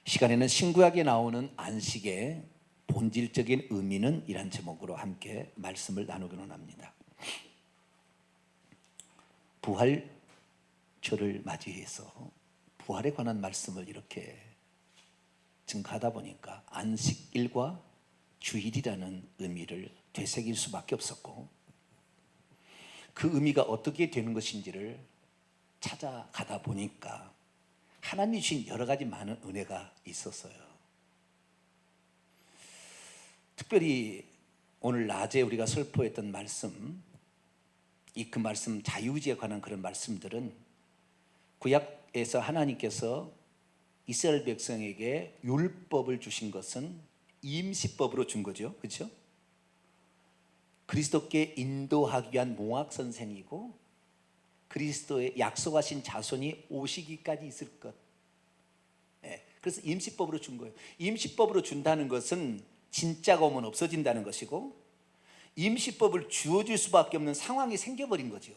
시간에는 신구약에 나오는 안식의 본질적인 의미는 이란 제목으로 함께 말씀을 나누기로 합니다. 부활절을 맞이해서 부활에 관한 말씀을 이렇게 증가하다 보니까 안식일과 주일이라는 의미를 되새길 수밖에 없었고, 그 의미가 어떻게 되는 것인지를 찾아가다 보니까 하나님이 주신 여러 가지 많은 은혜가 있었어요. 특별히 오늘 낮에 우리가 설포했던 말씀, 그 말씀 자유의지에 관한 그런 말씀들은 구약에서 하나님께서 이스라엘 백성에게 율법을 주신 것은 임시법으로 준 거죠, 그렇죠? 그리스도께 인도하기 위한 몽학 선생이고, 그리스도의 약속하신 자손이 오시기까지 있을 것. 그래서 임시법으로 준 거예요. 임시법으로 준다는 것은 진짜가 오면 없어진다는 것이고, 임시법을 주어질 수밖에 없는 상황이 생겨버린 거죠.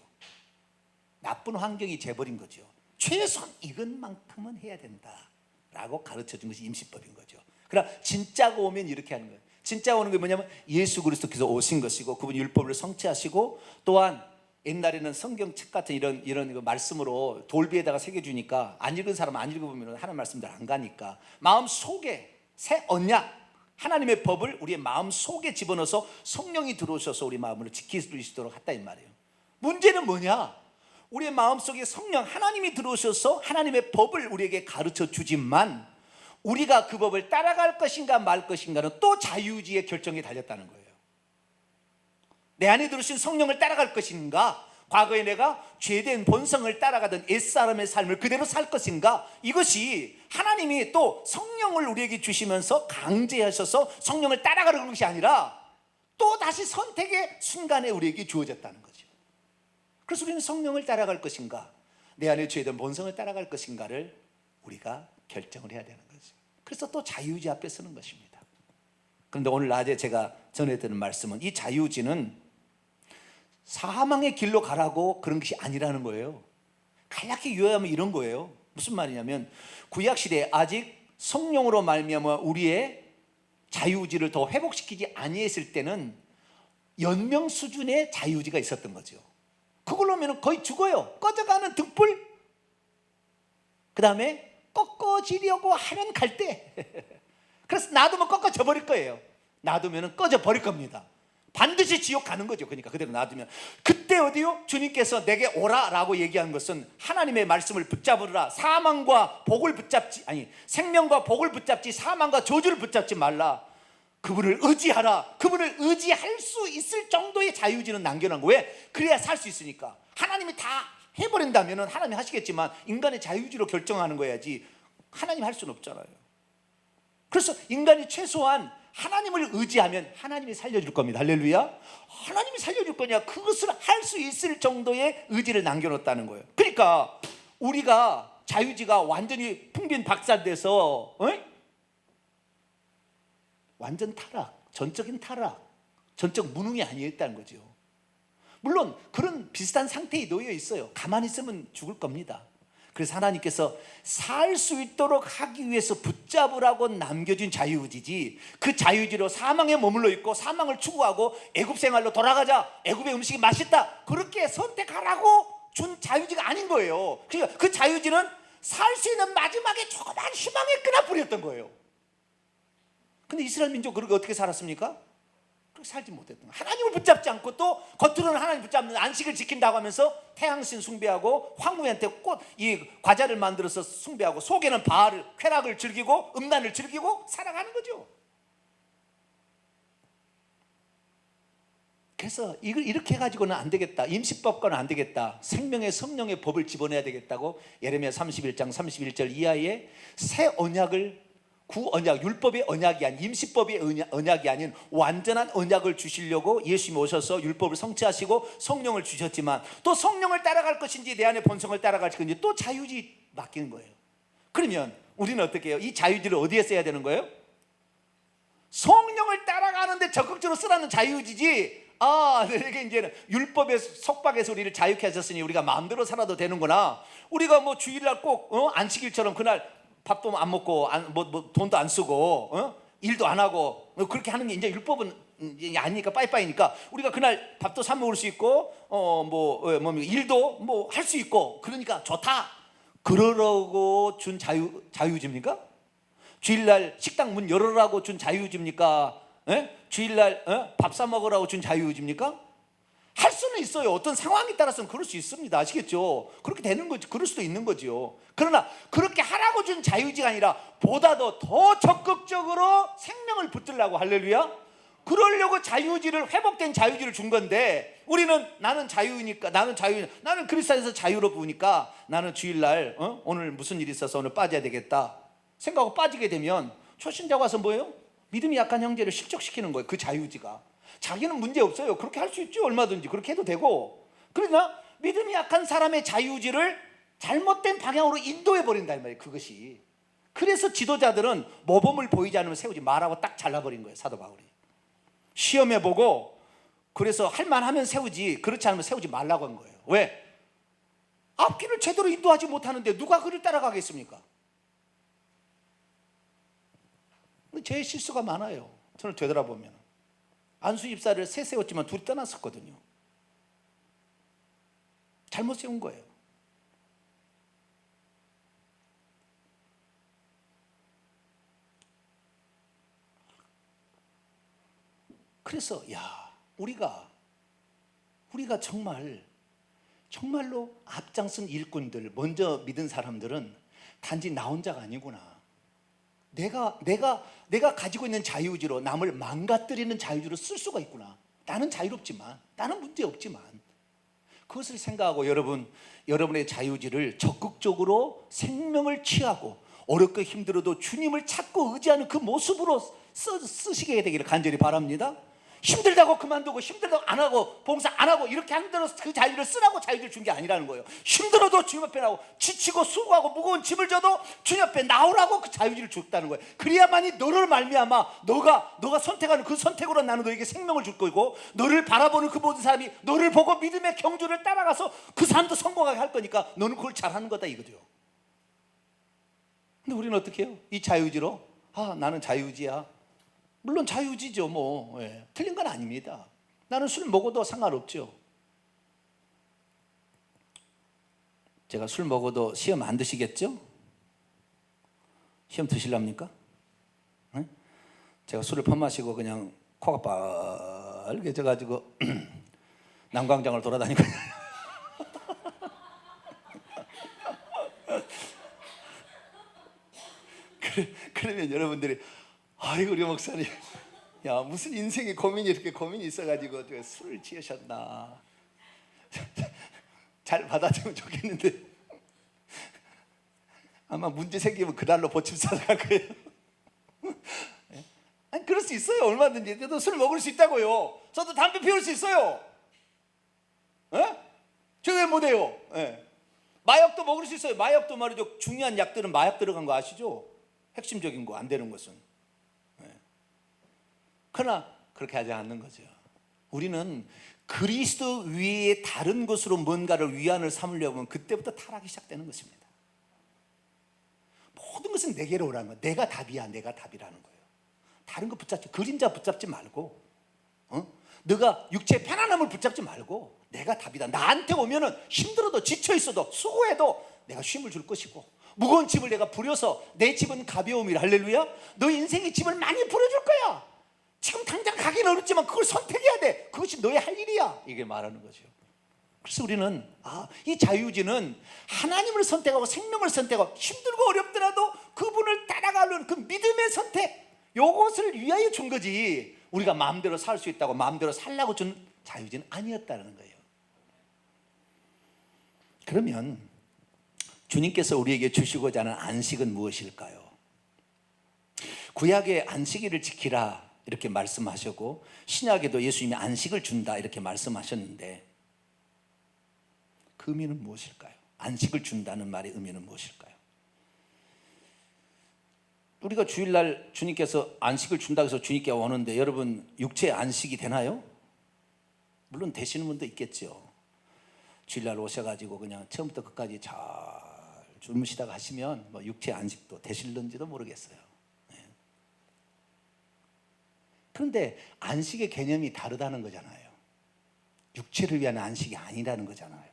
나쁜 환경이 돼버린 거죠. 최소한 이것만큼은 해야 된다라고 가르쳐준 것이 임시법인 거죠. 그러나 진짜가 오면 이렇게 하는 거예요. 진짜 오는 게 뭐냐면 예수 그리스도께서 오신 것이고, 그분이 율법을 성취하시고, 또한 옛날에는 성경책 같은 이런 말씀으로 돌비에다가 새겨주니까 안 읽은 사람 안 읽어보면 하나님 말씀들 안 가니까 마음 속에 새 언약, 하나님의 법을 우리의 마음 속에 집어넣어서 성령이 들어오셔서 우리 마음을 지킬 수 있도록 했다 이 말이에요. 문제는 뭐냐? 우리의 마음 속에 성령 하나님이 들어오셔서 하나님의 법을 우리에게 가르쳐 주지만, 우리가 그 법을 따라갈 것인가 말 것인가는 또 자유의지의 결정에 달렸다는 거예요. 내 안에 들으신 성령을 따라갈 것인가, 과거에 내가 죄된 본성을 따라가던 옛사람의 삶을 그대로 살 것인가, 이것이 하나님이 또 성령을 우리에게 주시면서 강제하셔서 성령을 따라가는 것이 아니라 또 다시 선택의 순간에 우리에게 주어졌다는 거죠. 그래서 우리는 성령을 따라갈 것인가, 내 안에 죄된 본성을 따라갈 것인가를 우리가 결정을 해야 되는 거죠. 그래서 또 자유의지 앞에 서는 것입니다. 그런데 오늘 낮에 제가 전해드리는 말씀은 이 자유의지는 사망의 길로 가라고 그런 것이 아니라는 거예요. 간략히 요약하면 이런 거예요. 무슨 말이냐면, 구약시대에 아직 성령으로 말미암아 우리의 자유의지를 더 회복시키지 아니했을 때는 연명 수준의 자유의지가 있었던 거죠. 그걸로 하면 거의 죽어요. 꺼져가는 등불, 그 다음에 꺾어지려고 하는 갈대. 그래서 놔두면 꺾어져 버릴 거예요. 놔두면 꺼져 버릴 겁니다. 반드시 지옥 가는 거죠. 그러니까 그대로 놔두면. 그때 어디요? 주님께서 내게 오라라고 얘기한 것은 하나님의 말씀을 붙잡으라. 사망과 복을 붙잡지, 아니 생명과 복을 붙잡지 사망과 저주를 붙잡지 말라. 그분을 의지하라. 그분을 의지할 수 있을 정도의 자유의지는 남겨놓은 거예요. 왜? 그래야 살 수 있으니까. 하나님이 다 해버린다면 하나님이 하시겠지만 인간의 자유의지로 결정하는 거야지 하나님이 할 수는 없잖아요. 그래서 인간이 최소한 하나님을 의지하면 하나님이 살려줄 겁니다. 할렐루야. 하나님이 살려줄 거냐, 그것을 할 수 있을 정도의 의지를 남겨놓았다는 거예요. 그러니까 우리가 자유의지가 완전히 풍빈 박살돼서 완전 타락, 전적인 타락, 전적 무능이 아니었다는 거죠. 물론 그런 비슷한 상태에 놓여 있어요. 가만히 있으면 죽을 겁니다. 그래서 하나님께서 살 수 있도록 하기 위해서 붙잡으라고 남겨준 자유의지지, 그 자유의지로 사망에 머물러 있고 사망을 추구하고 애굽 생활로 돌아가자, 애굽의 음식이 맛있다, 그렇게 선택하라고 준 자유의지가 아닌 거예요. 그러니까 그 자유의지는 살 수 있는 마지막에 조그만 희망의 끈앞불이었던 거예요. 근데 이스라엘 민족 그렇게 어떻게 살았습니까? 그렇게 살지 못했던 거예요. 하나님을 붙잡지 않고 또 겉으로는 하나님 붙잡는 안식을 지킨다고 하면서 태양신 숭배하고 황무한테 이 과자를 만들어서 숭배하고, 속에는 바알, 쾌락을 즐기고 음란을 즐기고 살아가는 거죠. 그래서 이걸 이렇게 해가지고는 안 되겠다, 임시법과는 안 되겠다, 생명의 성령의 법을 집어내야 되겠다고 예레미야 31장 31절 이하에 새 언약을, 구언약, 율법의 언약이 아닌, 임시법의 언약이 아닌 완전한 언약을 주시려고 예수님이 오셔서 율법을 성취하시고 성령을 주셨지만, 또 성령을 따라갈 것인지 내 안의 본성을 따라갈 것인지 또 자유의지 맡기는 거예요. 그러면 우리는 어떻게 해요? 이 자유의지를 어디에 써야 되는 거예요? 성령을 따라가는데 적극적으로 쓰라는 자유의지지, 이게 이제는 율법의 속박에서 우리를 자유케 하셨으니 우리가 마음대로 살아도 되는구나, 우리가 뭐 주일날 꼭 안식일처럼 그날 밥도 안 먹고 돈도 안 쓰고 일도 안 하고 그렇게 하는 게 이제 율법은 이제 아니니까 빠이빠이니까 우리가 그날 밥도 사 먹을 수 있고 일도 뭐 할 수 있고 그러니까 좋다. 그러라고 준 자유주의입니까? 주일날 식당 문 열어라고 준 자유주의입니까? 주일날 밥 사 먹으라고 준 자유주의입니까? 할 수는 있어요. 어떤 상황에 따라서는 그럴 수 있습니다. 아시겠죠? 그렇게 되는 거지. 그럴 수도 있는 거죠. 그러나 그렇게 하라고 준 자유주의가 아니라 보다도 더 적극적으로 생명을 붙들라고, 할렐루야, 그러려고 자유주의를, 회복된 자유주의를 준 건데, 우리는 나는 자유니까, 나는 그리스도 안에서 자유로우니까 나는 주일날 오늘 무슨 일이 있어서 오늘 빠져야 되겠다 생각하고 빠지게 되면 초신자가 와서 뭐예요? 믿음이 약한 형제를 실족시키는 거예요. 그 자유주의가. 자기는 문제 없어요. 그렇게 할 수 있죠. 얼마든지 그렇게 해도 되고. 그러나 믿음이 약한 사람의 자유주의를 잘못된 방향으로 인도해 버린다 이 말이에요. 그것이. 그래서 지도자들은 모범을 보이지 않으면 세우지 말라고 딱 잘라버린 거예요. 사도 바울이. 시험해 보고 그래서 할만하면 세우지, 그렇지 않으면 세우지 말라고 한 거예요. 왜? 앞길을 제대로 인도하지 못하는데 누가 그를 따라가겠습니까? 제 실수가 많아요. 저를 되돌아보면 안수 집사를 세 세웠지만 둘이 떠났었거든요. 잘못 세운 거예요. 그래서 우리가 정말로 앞장선 일꾼들, 먼저 믿은 사람들은 단지 나 혼자가 아니구나. 내가 가지고 있는 자유주의로 남을 망가뜨리는 자유주의로 쓸 수가 있구나. 나는 자유롭지만, 나는 문제 없지만, 그것을 생각하고 여러분의 자유주의를 적극적으로 생명을 취하고 어렵고 힘들어도 주님을 찾고 의지하는 그 모습으로 쓰시게 되기를 간절히 바랍니다. 힘들다고 그만두고, 힘들다고 안 하고, 봉사 안 하고 이렇게 하는 대로 그 자유를 쓰라고 자유를 준 게 아니라는 거예요. 힘들어도 주님 앞에 나오고, 지치고 수고하고 무거운 짐을 져도 주님 앞에 나오라고 그 자유를 줬다는 거예요. 그래야만이 너를 말미암아 너가 선택하는 그 선택으로 나는 너에게 생명을 줄 거고, 너를 바라보는 그 모든 사람이 너를 보고 믿음의 경주를 따라가서 그 사람도 성공하게 할 거니까 너는 그걸 잘하는 거다 이거죠. 근데 우리는 어떻게 해요? 이 자유주의로 나는 자유주의야. 물론 자유주의죠. 틀린 건 아닙니다. 나는 술 먹어도 상관없죠. 제가 술 먹어도 시험 안 드시겠죠? 시험 드실랍니까? 네? 제가 술을 퍼마시고 그냥 코가 빨개져가지고 남광장을 돌아다니고 그러면 여러분들이 아이고 우리 목사님, 무슨 인생의 고민이 이렇게 고민이 있어가지고 술을 취하셨나. 잘 받아주면 좋겠는데 아마 문제 생기면 그날로 보침 찾아갈 거예요. 아니 그럴 수 있어요. 얼마든지. 저도 술 먹을 수 있다고요. 저도 담배 피울 수 있어요. 저 왜 못해요? 마약도 먹을 수 있어요. 마약도 말이죠. 중요한 약들은 마약 들어간 거 아시죠? 핵심적인 거 안 되는 것은. 그러나 그렇게 하지 않는 거죠. 우리는 그리스도 위에 다른 것으로 뭔가를 위안을 삼으려고 하면 그때부터 타락이 시작되는 것입니다. 모든 것은 내게로 오라는 거예요. 내가 답이야. 내가 답이라는 거예요. 다른 거 붙잡지, 그림자 붙잡지 말고, 너가 육체의 편안함을 붙잡지 말고 내가 답이다. 나한테 오면은 힘들어도 지쳐 있어도 수고해도 내가 쉼을 줄 것이고, 무거운 짐을 내가 부려서 내 집은 가벼움이라. 할렐루야. 너 인생의 짐을 많이 부려줄 거야. 지금 당장 가기는 어렵지만 그걸 선택해야 돼. 그것이 너의 할 일이야. 이게 말하는 거죠. 그래서 우리는 이 자유주의는 하나님을 선택하고 생명을 선택하고 힘들고 어렵더라도 그분을 따라가려는 그 믿음의 선택, 요것을 위하여 준 거지, 우리가 마음대로 살 수 있다고 마음대로 살라고 준 자유주의는 아니었다는 거예요. 그러면 주님께서 우리에게 주시고자 하는 안식은 무엇일까요? 구약의 안식일을 지키라 이렇게 말씀하셨고, 신약에도 예수님이 안식을 준다 이렇게 말씀하셨는데, 그 의미는 무엇일까요? 안식을 준다는 말의 의미는 무엇일까요? 우리가 주일날 주님께서 안식을 준다고 해서 주님께 오는데, 여러분 육체의 안식이 되나요? 물론 되시는 분도 있겠죠. 주일날 오셔가지고 그냥 처음부터 끝까지 잘 주무시다가 하시면 뭐 육체 안식도 되실는지도 모르겠어요. 그런데 안식의 개념이 다르다는 거잖아요. 육체를 위한 안식이 아니라는 거잖아요.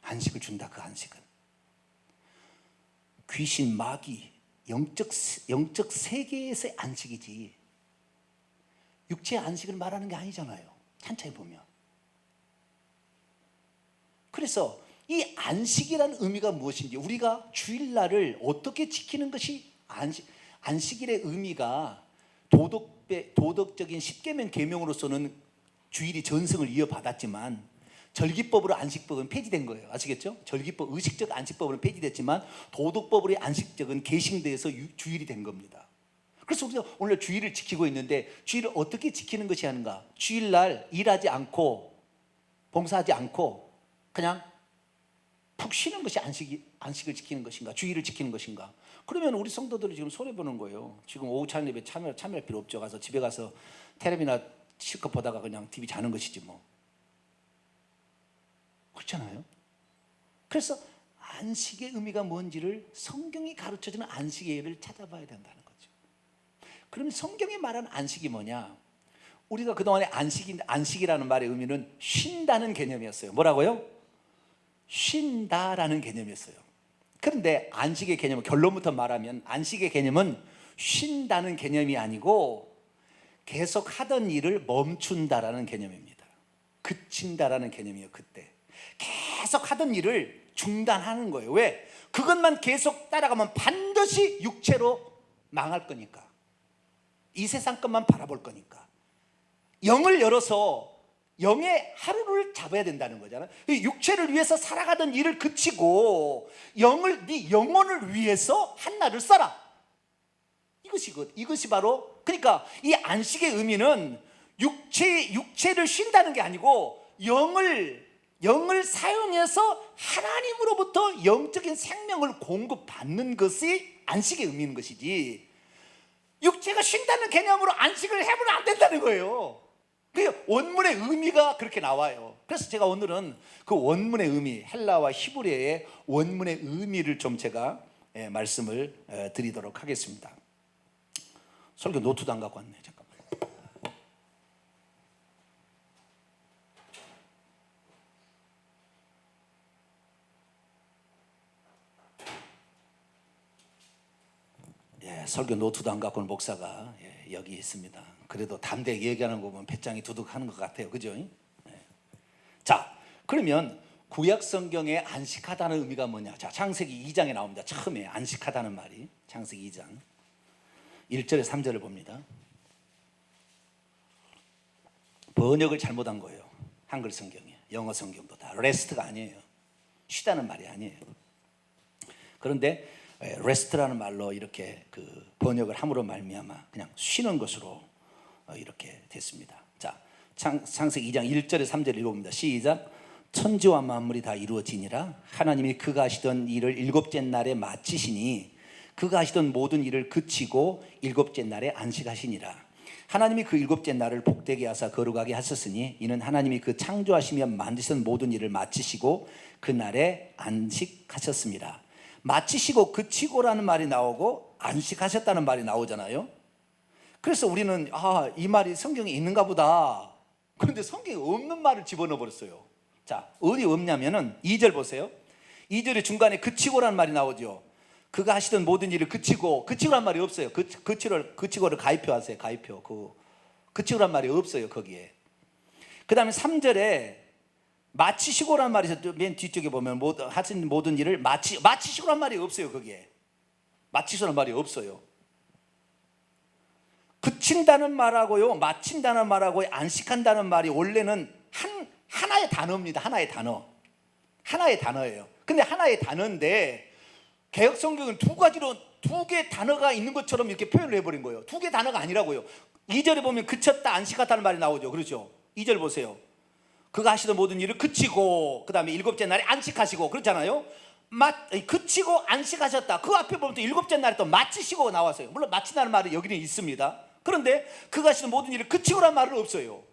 안식을 준다. 그 안식은 귀신, 마귀, 영적 세계에서의 안식이지 육체의 안식을 말하는 게 아니잖아요. 찬찬히 보면. 그래서 이 안식이라는 의미가 무엇인지, 우리가 주일날을 어떻게 지키는 것이 안식일의 의미가 도덕적인 십계명 계명으로서는 주일이 전승을 이어받았지만 절기법으로 안식법은 폐지된 거예요. 아시겠죠? 절기법, 의식적 안식법은 폐지됐지만 도덕법으로의 안식적은 계승돼서 주일이 된 겁니다. 그래서 우리가 오늘 주일을 지키고 있는데 주일을 어떻게 지키는 것이 하는가? 주일날 일하지 않고 봉사하지 않고 그냥 푹 쉬는 것이 안식을 지키는 것인가? 주일을 지키는 것인가? 그러면 우리 성도들이 지금 손해보는 거예요. 지금 오후 찬양 예배 참여할 필요 없죠. 가서 집에 가서 텔레비나 실컷 보다가 그냥 TV 자는 것이지 뭐. 그렇잖아요. 그래서 안식의 의미가 뭔지를 성경이 가르쳐주는 안식의를 찾아봐야 된다는 거죠. 그러면 성경이 말하는 안식이 뭐냐? 우리가 그동안에 안식이라는 말의 의미는 쉰다는 개념이었어요. 뭐라고요? 쉰다라는 개념이었어요. 그런데 안식의 개념은, 결론부터 말하면 안식의 개념은 쉰다는 개념이 아니고 계속 하던 일을 멈춘다라는 개념입니다. 그친다라는 개념이에요. 그때 계속 하던 일을 중단하는 거예요. 왜? 그것만 계속 따라가면 반드시 육체로 망할 거니까. 이 세상 것만 바라볼 거니까. 영을 열어서 영의 하루를 잡아야 된다는 거잖아요. 육체를 위해서 살아가던 일을 그치고 네 영혼을 위해서 한 날을 써라. 이것이 바로, 그러니까 이 안식의 의미는 육체를 쉰다는 게 아니고 영을 사용해서 하나님으로부터 영적인 생명을 공급받는 것이 안식의 의미인 것이지, 육체가 쉰다는 개념으로 안식을 해보면 안 된다는 거예요. 그 원문의 의미가 그렇게 나와요. 그래서 제가 오늘은 그 원문의 의미, 헬라와 히브리어의 원문의 의미를 좀 제가 말씀을 드리도록 하겠습니다. 설교 노트도 안 갖고 왔네. 잠깐만. 설교 노트도 안 갖고 온 목사가 여기 있습니다. 그래도 담대하게 얘기하는 거 보면 배짱이 두둑하는 것 같아요. 그죠? 자, 그러면 구약 성경에 안식하다는 의미가 뭐냐? 자, 창세기 2장에 나옵니다. 처음에 안식하다는 말이 창세기 2장 1절에 3절을 봅니다. 번역을 잘못한 거예요. 한글 성경에, 영어 성경도 다 레스트가 아니에요. 쉬다는 말이 아니에요. 그런데 레스트라는 말로 이렇게 그 번역을 함으로 말미암아 그냥 쉬는 것으로 이렇게 됐습니다. 자, 창세기 2장 1절에 3절을 읽어봅니다. 시작. 천지와 만물이 다 이루어지니라. 하나님이 그가 하시던 일을 일곱째 날에 마치시니 그가 하시던 모든 일을 그치고 일곱째 날에 안식하시니라. 하나님이 그 일곱째 날을 복되게 하사 거룩하게 하셨으니 이는 하나님이 그 창조하시며 만드신 모든 일을 마치시고 그 날에 안식하셨습니다. 마치시고 그치고라는 말이 나오고 안식하셨다는 말이 나오잖아요. 그래서 우리는 이 말이 성경에 있는가 보다. 그런데 성경에 없는 말을 집어넣어 버렸어요. 자, 어디 없냐면은 2절 보세요. 2절의 중간에 그치고라는 말이 나오죠. 그가 하시던 모든 일을 그치고란 말이 없어요. 그치고를 가입표하세요. 가입표. 그치고란 말이 없어요. 거기에. 그 다음에 3절에 마치시고란 말이 맨 뒤쪽에 보면 하신 모든 일을 마치시고란 말이 없어요. 거기에 마치시고란 말이 없어요. 그친다는 말하고요, 마친다는 말하고 안식한다는 말이 원래는 하나의 단어입니다. 하나의 단어예요. 근데 하나의 단어인데 개역 성경은 두 개 단어가 있는 것처럼 이렇게 표현을 해버린 거예요. 두 개 단어가 아니라고요. 2절에 보면 그쳤다 안식하다는 말이 나오죠. 그렇죠? 2절 보세요. 그가 하시던 모든 일을 그치고 그 다음에 일곱째 날에 안식하시고 그렇잖아요. 그치고 안식하셨다. 그 앞에 보면 또 일곱째 날에 또 마치시고 나왔어요. 물론 마친다는 말이 여기는 있습니다. 그런데 그가 하시는 모든 일을 그치고란 말은 없어요.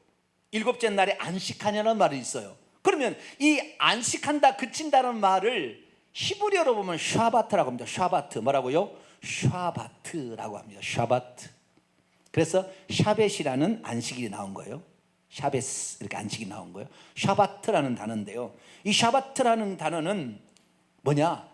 일곱째 날에 안식하냐는 말이 있어요. 그러면 이 안식한다, 그친다는 말을 히브리어로 보면 샤바트라고 합니다. 샤바트 뭐라고요? 샤바트라고 합니다. 샤바트. 그래서 샤벳이라는 안식일이 나온 거예요. 샤베스 이렇게 안식이 나온 거예요. 샤바트라는 단어인데요. 이 샤바트라는 단어는 뭐냐?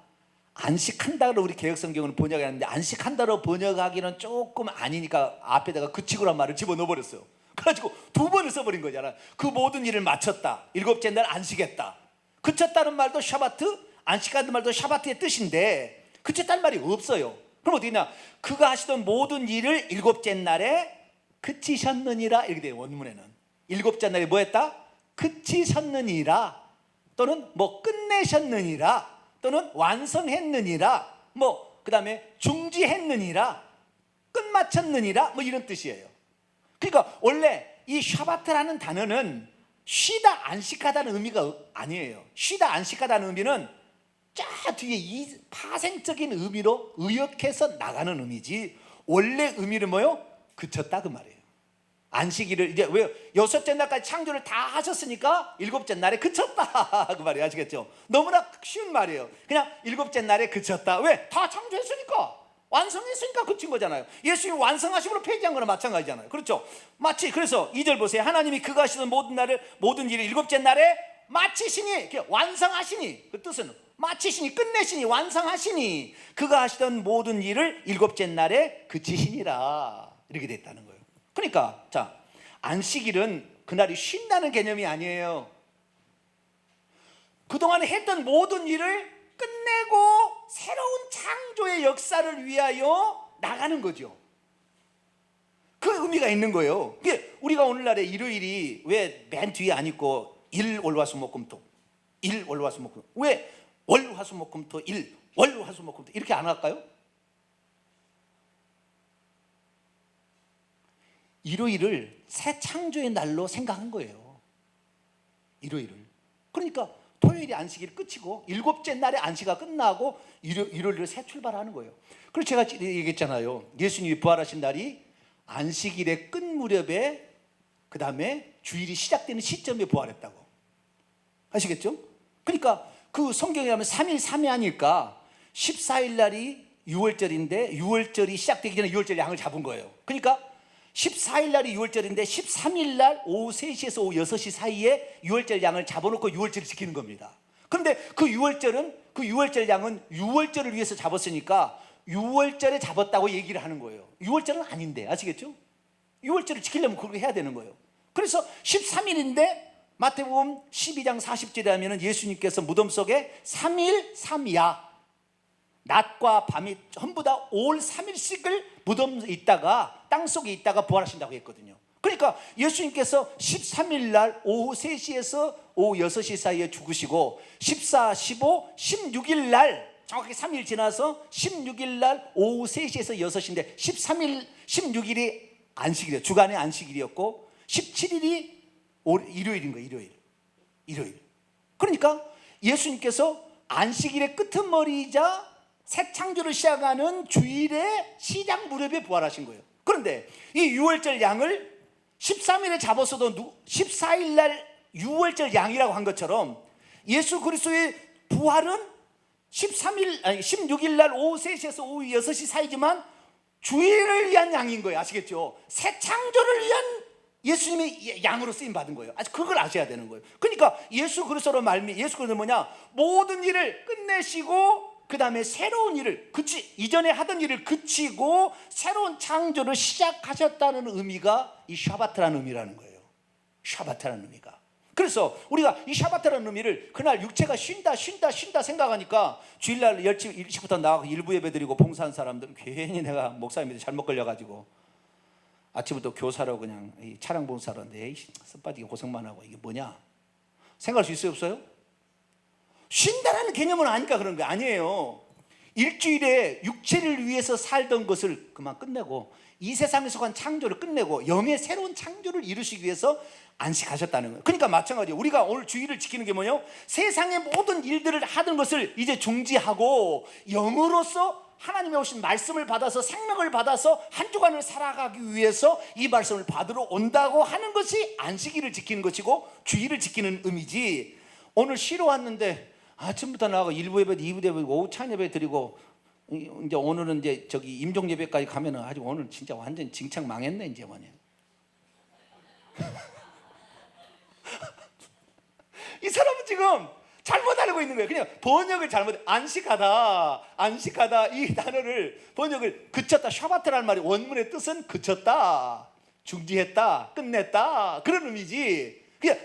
안식한다로 우리 개혁성경은 번역하는데 안식한다로 번역하기는 조금 아니니까 앞에다가 그치고란 말을 집어넣어 버렸어요. 그래가지고 두 번을 써버린 거잖아. 그 모든 일을 마쳤다. 일곱째 날 안식했다. 그쳤다는 말도 샤바트, 안식한다는 말도 샤바트의 뜻인데 그쳤다는 말이 없어요. 그럼 어떻게 되냐? 그가 하시던 모든 일을 일곱째 날에 그치셨느니라 이렇게 돼요. 원문에는 일곱째 날에 뭐 했다? 그치셨느니라 또는 뭐 끝내셨느니라 또는 완성했느니라 뭐 그 다음에 중지했느니라 끝마쳤느니라 뭐 이런 뜻이에요. 그러니까 원래 이 샤바트라는 단어는 쉬다 안식하다는 의미가 아니에요. 쉬다 안식하다는 의미는 저 뒤에 이 파생적인 의미로 의역해서 나가는 의미지 원래 의미는 뭐요? 그쳤다 그 말이에요. 안식일을 이제 왜 여섯째 날까지 창조를 다 하셨으니까 일곱째 날에 그쳤다 그 말이에요. 아시겠죠? 너무나 쉬운 말이에요. 그냥 일곱째 날에 그쳤다. 왜? 다 창조했으니까 완성했으니까 그친 거잖아요. 예수님이 완성하심으로 폐지한 거나 마찬가지잖아요. 그렇죠? 마치 그래서 2절 보세요. 하나님이 그가 하시던 모든 일을 일곱째 날에 마치시니 완성하시니 그 뜻은 마치시니 끝내시니 완성하시니 그가 하시던 모든 일을 일곱째 날에 그치시니라 이렇게 됐다는 거예요. 그러니까 자 안식일은 그날이 쉰다는 개념이 아니에요. 그동안 했던 모든 일을 끝내고 새로운 창조의 역사를 위하여 나가는 거죠. 그 의미가 있는 거예요. 우리가 오늘날의 일요일이 왜 맨 뒤에 안 있고 일, 월, 화, 수, 목, 금, 토 일, 월, 화, 수, 목, 금 왜 월, 화, 수, 목, 금, 토 일, 월, 화, 수, 목, 금, 토 이렇게 안 할까요? 일요일을 새 창조의 날로 생각한 거예요. 일요일을. 그러니까 토요일이 안식일 끝이고 일곱째 날에 안식가 끝나고 일요일을 새 출발하는 거예요. 그래서 제가 얘기했잖아요. 예수님이 부활하신 날이 안식일의 끝 무렵에 그 다음에 주일이 시작되는 시점에 부활했다고. 아시겠죠? 그러니까 그 성경에 가면 3일 3회하니까 14일 날이 6월절인데 6월절이 시작되기 전에 6월절 양을 잡은 거예요. 그러니까 14일 날이 6월절인데 13일 날 오후 3시에서 오후 6시 사이에 6월절 양을 잡아놓고 6월절을 지키는 겁니다. 그런데 그 6월절 양은 6월절을 위해서 잡았으니까 6월절에 잡았다고 얘기를 하는 거예요. 6월절은 아닌데 아시겠죠? 6월절을 지키려면 그렇게 해야 되는 거예요. 그래서 13일인데 마태복음 12장 40절에 하면 예수님께서 무덤 속에 3일 3야 낮과 밤이 전부 다 올 3일씩을 무덤에 있다가 땅속에 있다가 부활하신다고 했거든요. 그러니까 예수님께서 13일 날 오후 3시에서 오후 6시 사이에 죽으시고 14, 15, 16일 날 정확히 3일 지나서 16일 날 오후 3시에서 6시인데 13일, 16일이 안식일이에요. 주간의 안식일이었고 17일이 일요일인 거예요. 일요일. 그러니까 예수님께서 안식일의 끄트머리이자 새 창조를 시작하는 주일의 시작 무렵에 부활하신 거예요. 그런데 이 6월절 양을 13일에 잡았어도 14일 날 6월절 양이라고 한 것처럼 예수 그리스도의 부활은 16일 날 오후 3시에서 오후 6시 사이지만 주일을 위한 양인 거예요. 아시겠죠? 새 창조를 위한 예수님이 양으로 쓰임 받은 거예요. 그걸 아셔야 되는 거예요. 그러니까 예수 그리스도로 예수 그리스도는 뭐냐? 모든 일을 끝내시고 그 다음에 새로운 일을 이전에 하던 일을 그치고 새로운 창조를 시작하셨다는 의미가 이 샤바트라는 의미라는 거예요. 샤바트라는 의미가. 그래서 우리가 이 샤바트라는 의미를 그날 육체가 쉰다 생각하니까 주일날 일찍부터 나가고 일부 예배 드리고 봉사한 사람들은 괜히 내가 목사님한테 잘못 걸려가지고 아침부터 교사로 그냥 차량 봉사로 내 습빠지게 고생만 하고 이게 뭐냐 생각할 수 있어요 없어요? 쉰다라는 개념은 아니까 그런 거 아니에요. 일주일에 육체를 위해서 살던 것을 그만 끝내고 이 세상에 속한 창조를 끝내고 영의 새로운 창조를 이루시기 위해서 안식하셨다는 거예요. 그러니까 마찬가지예요. 우리가 오늘 주일을 지키는 게 뭐예요? 세상의 모든 일들을 하던 것을 이제 중지하고 영으로서 하나님의 오신 말씀을 받아서 생명을 받아서 한 주간을 살아가기 위해서 이 말씀을 받으러 온다고 하는 것이 안식일을 지키는 것이고 주일을 지키는 의미지. 오늘 쉬러 왔는데 아침부터 나가고 일부 예배, 이부 예배, 오후 찬 예배 드리고 이제 오늘은 이제 저기 임종 예배까지 가면은 아주 오늘 진짜 완전 징창 망했네 이제 뭐냐. 이 사람은 지금 잘못 알고 있는 거예요. 그냥 번역을 잘못, 안식하다 이 단어를 번역을 그쳤다, 샤바트라는 말이 원문의 뜻은 그쳤다, 중지했다, 끝냈다 그런 의미지. 그냥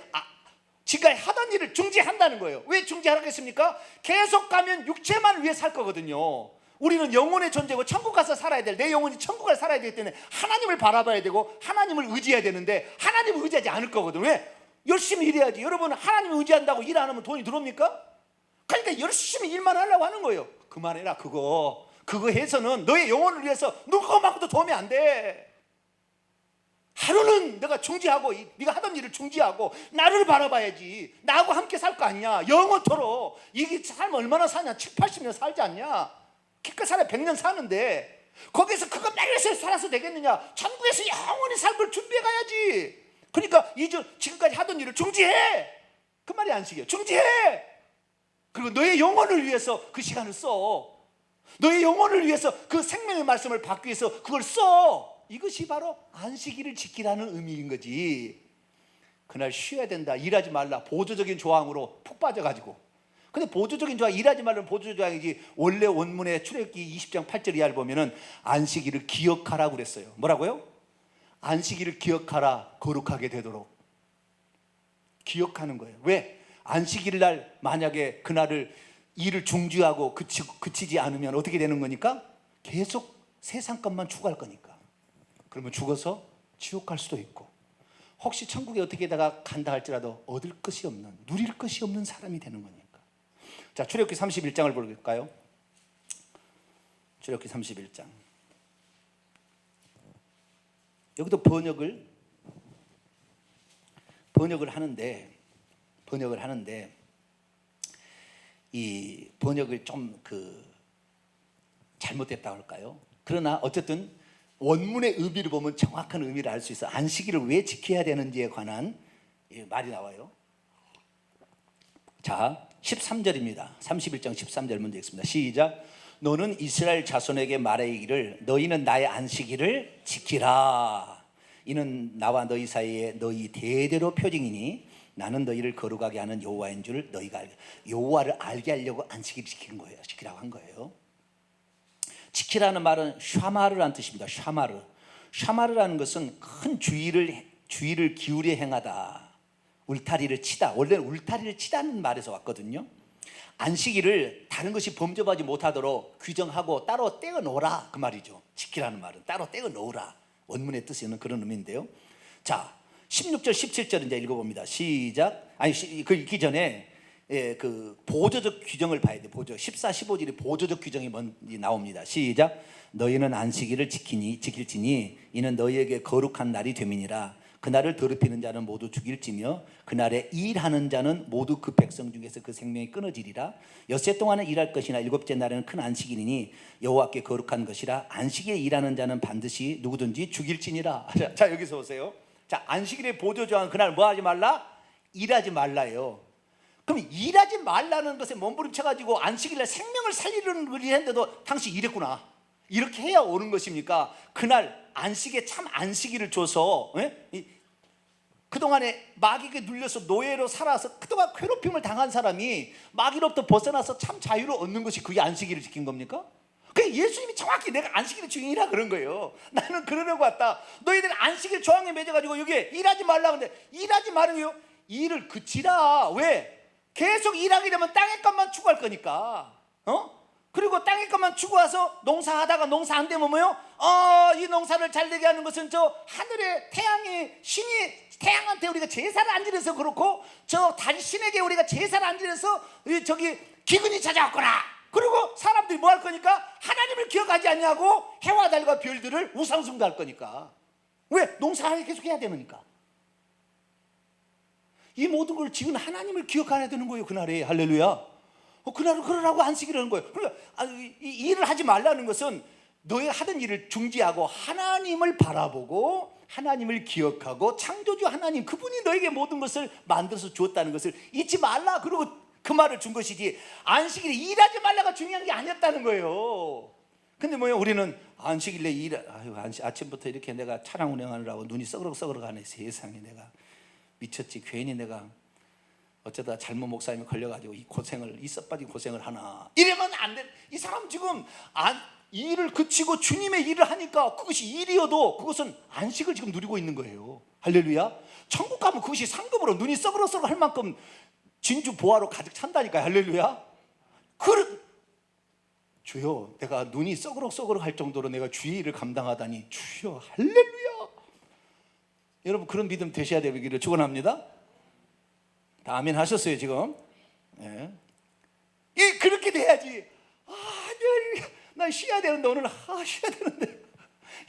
지가 하던 일을 중지한다는 거예요. 왜 중지하겠습니까? 계속 가면 육체만 위해 살 거거든요. 우리는 영혼의 존재고 천국 가서 살아야 될, 내 영혼이 천국을 살아야 되기 때문에 하나님을 바라봐야 되고 하나님을 의지해야 되는데 하나님을 의지하지 않을 거거든. 왜? 열심히 일해야지. 여러분, 하나님을 의지한다고 일 안 하면 돈이 들어옵니까? 그러니까 열심히 일만 하려고 하는 거예요. 그만해라. 그거 해서는 너의 영혼을 위해서 누구만큼도 도움이 안 돼. 하루는 내가 중지하고, 네가 하던 일을 중지하고 나를 바라봐야지. 나하고 함께 살 거 아니냐. 영원토록. 이게 삶 얼마나 사냐. 7, 80년 살지 않냐. 기껏 살아 100년 사는데 거기서 그거 매일서 살아서 되겠느냐. 천국에서 영원히 살 걸 준비해 가야지. 그러니까 지금까지 하던 일을 중지해. 그 말이 안식이에요. 중지해. 그리고 너의 영혼을 위해서 그 시간을 써. 너의 영혼을 위해서 그 생명의 말씀을 받기 위해서 그걸 써. 이것이 바로 안식일을 지키라는 의미인 거지. 그날 쉬어야 된다, 일하지 말라, 보조적인 조항으로 푹 빠져가지고. 근데 보조적인 조항, 일하지 말라는 보조조항이지. 원래 원문의 출애굽기 20장 8절 이하를 보면은 안식일을 기억하라고 그랬어요. 뭐라고요? 안식일을 기억하라, 거룩하게 되도록. 기억하는 거예요. 왜? 안식일 날 만약에 그날을 일을 중지하고 그치지 않으면 어떻게 되는 거니까? 계속 세상 것만 추구할 거니까. 그러면 죽어서 지옥 갈 수도 있고, 혹시 천국에 어떻게다가 간다 할지라도 얻을 것이 없는, 누릴 것이 없는 사람이 되는 거니까. 자, 출애굽기 31장을 볼까요? 출애굽기 31장. 여기도 번역을 하는데 이 번역을 좀 잘못됐다고 할까요? 그러나 어쨌든 원문의 의미를 보면 정확한 의미를 알 수 있어. 안식일을 왜 지켜야 되는지에 관한 말이 나와요. 자, 13절입니다. 31장 13절 먼저 읽습니다. 시작. 너는 이스라엘 자손에게 말하기를 너희는 나의 안식일을 지키라. 이는 나와 너희 사이에 너희 대대로 표징이니 나는 너희를 거룩하게 하는 여호와인 줄 너희가 알게. 여호와를 알게 하려고 안식일을 지키는 거예요. 지키라고 한 거예요. 지키라는 말은 샤마르라는 뜻입니다. 샤마르라는 것은 큰 주의를 기울여 행하다, 울타리를 치다. 원래는 울타리를 치다는 말에서 왔거든요. 안식일을 다른 것이 범접하지 못하도록 규정하고 따로 떼어 놓으라, 그 말이죠. 지키라는 말은 따로 떼어 놓으라, 원문의 뜻에는 그런 의미인데요. 자, 16절 17절 이제 읽어봅니다. 시작. 그 읽기 전에 그 보조적 규정을 봐야 돼. 14, 15절이 보조적 규정이 나옵니다. 시작. 너희는 안식일을 지킬지니 이는 너희에게 거룩한 날이 됨이니라. 그날을 더럽히는 자는 모두 죽일지며 그날에 일하는 자는 모두 그 백성 중에서 그 생명이 끊어지리라. 엿새 동안은 일할 것이나 일곱째 날에는 큰 안식일이니 여호와께 거룩한 것이라. 안식일에 일하는 자는 반드시 누구든지 죽일지니라. 자, 여기서 보세요. 자, 안식일의 보조조항은 그날 뭐 하지 말라? 일하지 말라요. 그럼 일하지 말라는 것에 몸부림쳐가지고 안식일날 생명을 살리려는 걸 했는데도 당신 일했구나, 이렇게 해야 오는 것입니까? 그날 안식에 참 안식일을 줘서 그동안에 마귀에게 눌려서 노예로 살아서 그동안 괴롭힘을 당한 사람이 마귀로부터 벗어나서 참 자유를 얻는 것이 그게 안식일을 지킨 겁니까? 그게 예수님이 정확히 내가 안식일의 주인이라 그런 거예요. 나는 그러려고 왔다. 너희들 안식일 조항에 맺어가지고 여기에 일하지 말라. 근데 일하지 말아요. 일을 그치라. 왜? 계속 일하게 되면 땅의 것만 추구할 거니까. 그리고 땅의 것만 추구해서 농사하다가 농사 안 되면 뭐요? 이 농사를 잘 되게 하는 것은 저 하늘의 신이 태양한테 우리가 제사를 안 지내서 그렇고, 저 달신에게 우리가 제사를 안 지내서 저기 기근이 찾아왔거나. 그리고 사람들이 뭐 할 거니까? 하나님을 기억하지 않냐고 해와 달과 별들을 우상숭배할 거니까. 왜? 농사를 계속 해야 되니까. 이 모든 걸 지은 하나님을 기억해야 되는 거예요. 그날에. 할렐루야. 그날을 그러라고 안식일을 하는 거예요. 그러니까 이 일을 하지 말라는 것은 너의 하던 일을 중지하고 하나님을 바라보고 하나님을 기억하고 창조주 하나님, 그분이 너에게 모든 것을 만들어서 주었다는 것을 잊지 말라. 그리고 그 말을 준 것이지 안식일에 일하지 말라가 중요한 게 아니었다는 거예요. 근데 뭐야, 우리는 안식일에 아침부터 이렇게 내가 차량 운행하느라고 눈이 써그럭 가네. 세상에, 내가 미쳤지. 괜히 내가 어쩌다 잘못 목사님이 걸려가지고 이 고생을, 이 썩빠진 고생을 하나. 이러면 안 돼. 이 사람 지금 일을 그치고 주님의 일을 하니까 그것이 일이어도 그것은 안식을 지금 누리고 있는 거예요. 할렐루야. 천국 가면 그것이 상급으로 눈이 썩으럭 할 만큼 진주 보화로 가득 찬다니까요. 할렐루야. 주여, 내가 눈이 썩으럭 할 정도로 내가 주의 일을 감당하다니, 주여, 할렐루야. 여러분, 그런 믿음 되셔야 되기를 축원합니다. 다 아멘 하셨어요 지금? 예. 그렇게 돼야지. 난 쉬어야 되는데 오늘 쉬어야 되는데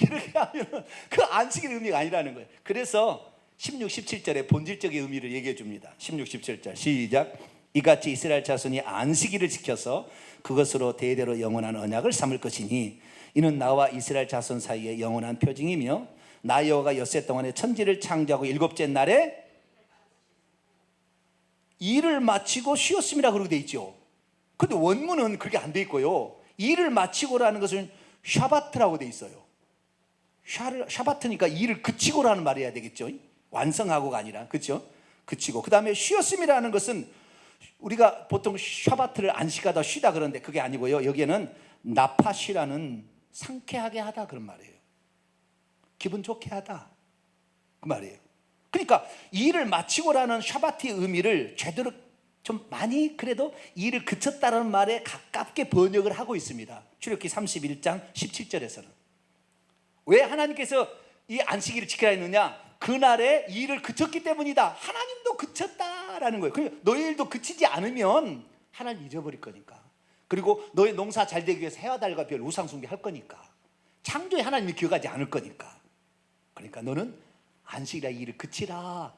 이렇게 하면 그 안식의 의미가 아니라는 거예요. 그래서 16, 17절에 본질적인 의미를 얘기해 줍니다. 16, 17절 시작. 이같이 이스라엘 자손이 안식일을 지켜서 그것으로 대대로 영원한 언약을 삼을 것이니 이는 나와 이스라엘 자손 사이에 영원한 표징이며 나 여호와가 엿새 동안에 천지를 창조하고 일곱째 날에 일을 마치고 쉬었음이라 그러고 돼 있죠. 근데 원문은 그렇게 안 돼 있고요. 일을 마치고라는 것은 샤바트라고 돼 있어요. 샤바트니까 일을 그치고라는 말이 해야 되겠죠. 완성하고가 아니라, 그렇죠? 그치고. 그 다음에 쉬었음이라는 것은 우리가 보통 샤바트를 안식하다 쉬다 그러는데 그게 아니고요. 여기에는 나파시라는 상쾌하게 하다 그런 말이에요. 기분 좋게 하다 그 말이에요. 그러니까 일을 마치고라는 샤바트의 의미를 제대로 좀 많이 그래도 일을 그쳤다는 말에 가깝게 번역을 하고 있습니다. 출애굽기 31장 17절에서는 왜 하나님께서 이 안식일을 지키라 했느냐? 그날에 일을 그쳤기 때문이다. 하나님도 그쳤다라는 거예요. 그러니까 너의 일도 그치지 않으면 하나님 잊어버릴 거니까. 그리고 너의 농사 잘 되기 위해서 해와 달과 별 우상 숭배할 거니까. 창조의 하나님이 기억하지 않을 거니까. 그러니까 너는 안식일에 일을 그치라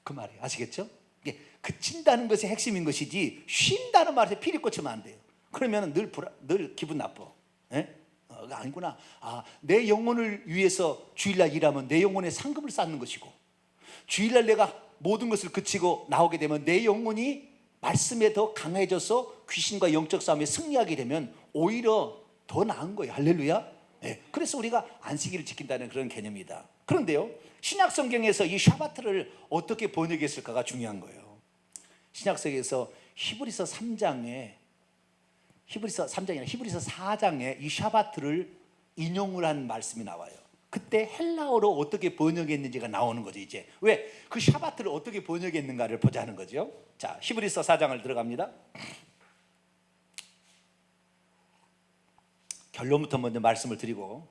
그 말이에요. 아시겠죠? 이게 그친다는 것이 핵심인 것이지 쉰다는 말에 피리 꽂히면 안 돼요. 그러면 늘 기분 나빠. 예? 아니구나. 내 영혼을 위해서 주일날 일하면 내 영혼의 상급을 쌓는 것이고, 주일날 내가 모든 것을 그치고 나오게 되면 내 영혼이 말씀에 더 강해져서 귀신과 영적 싸움에 승리하게 되면 오히려 더 나은 거예요. 할렐루야. 네. 그래서 우리가 안식일을 지킨다는 그런 개념이다. 그런데요, 신약 성경에서 이 샤바트를 어떻게 번역했을까가 중요한 거예요. 신약 성경에서 히브리서 3장에 히브리서 4장에 이 샤바트를 인용을 한 말씀이 나와요. 그때 헬라어로 어떻게 번역했는지가 나오는 거죠. 이제 왜 그 샤바트를 어떻게 번역했는가를 보자는 거죠. 자, 히브리서 4장을 들어갑니다. 결론부터 먼저 말씀을 드리고,